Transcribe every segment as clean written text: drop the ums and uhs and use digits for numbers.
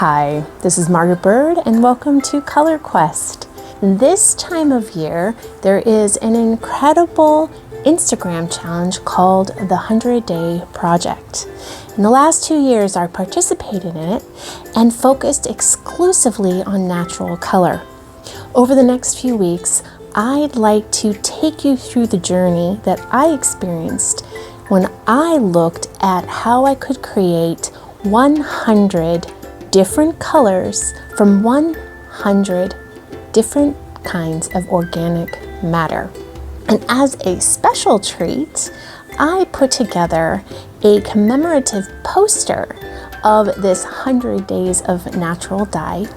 Hi, this is Margaret Byrd and welcome to Color Quest. This time of year, there is an incredible Instagram challenge called the 100-Day Project. In the last 2 years, I participated in it and focused exclusively on natural color. Over the next few weeks, I'd like to take you through the journey that I experienced when I looked at how I could create 100 different colors from 100 different kinds of organic matter. And as a special treat, I put together a commemorative poster of this 100 days of natural dye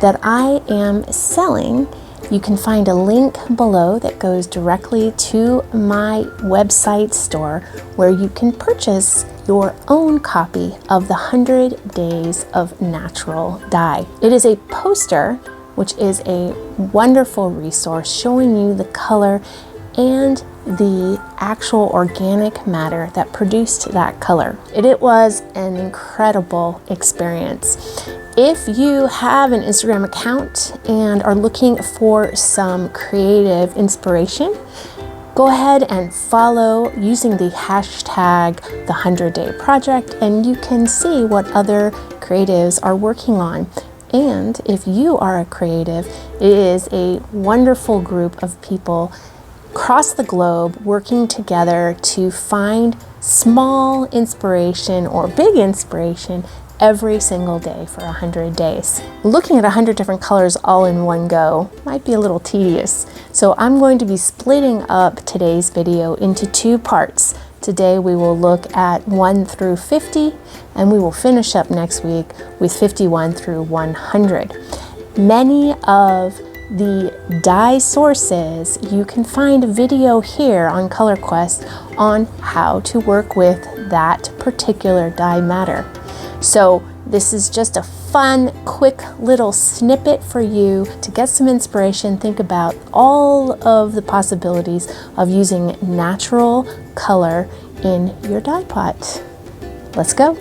that I am selling. You can find a link below that goes directly to my website store where you can purchase your own copy of the 100 Days of Natural Dye. It is a poster, which is a wonderful resource showing you the color and the actual organic matter that produced that color. It was an incredible experience. If you have an Instagram account and are looking for some creative inspiration, go ahead and follow using the hashtag the 100-Day Project, and you can see what other creatives are working on. And if you are a creative, it is a wonderful group of people across the globe working together to find small inspiration or big inspiration every single day for 100 days. Looking at 100 different colors all in one go might be a little tedious. So I'm going to be splitting up today's video into 2 parts. Today we will look at 1 through 50, and we will finish up next week with 51 through 100. Many of the dye sources, you can find a video here on Color Quest on how to work with that particular dye matter. So this is just a fun, quick little snippet for you to get some inspiration. Think about all of the possibilities of using natural color in your dye pot. Let's go.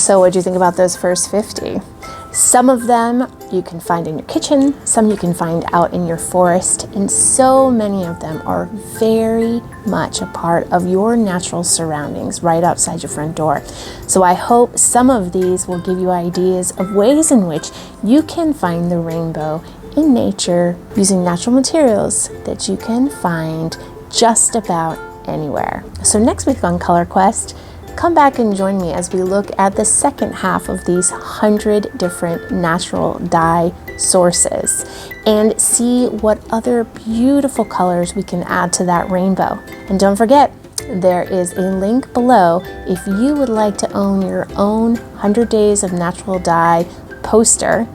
So what do you think about those first 50? Some of them you can find in your kitchen, some you can find out in your forest, and so many of them are very much a part of your natural surroundings right outside your front door. So I hope some of these will give you ideas of ways in which you can find the rainbow in nature using natural materials that you can find just about anywhere. So next week on Color Quest, come back and join me as we look at the second half of these 100 different natural dye sources and see what other beautiful colors we can add to that rainbow. And don't forget, there is a link below if you would like to own your own 100 Days of Natural Dye poster.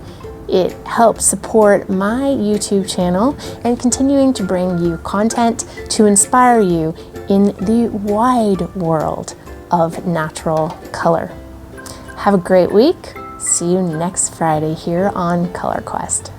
It helps support my YouTube channel and continuing to bring you content to inspire you in the wide world of natural color. Have a great week. See you next Friday here on Color Quest.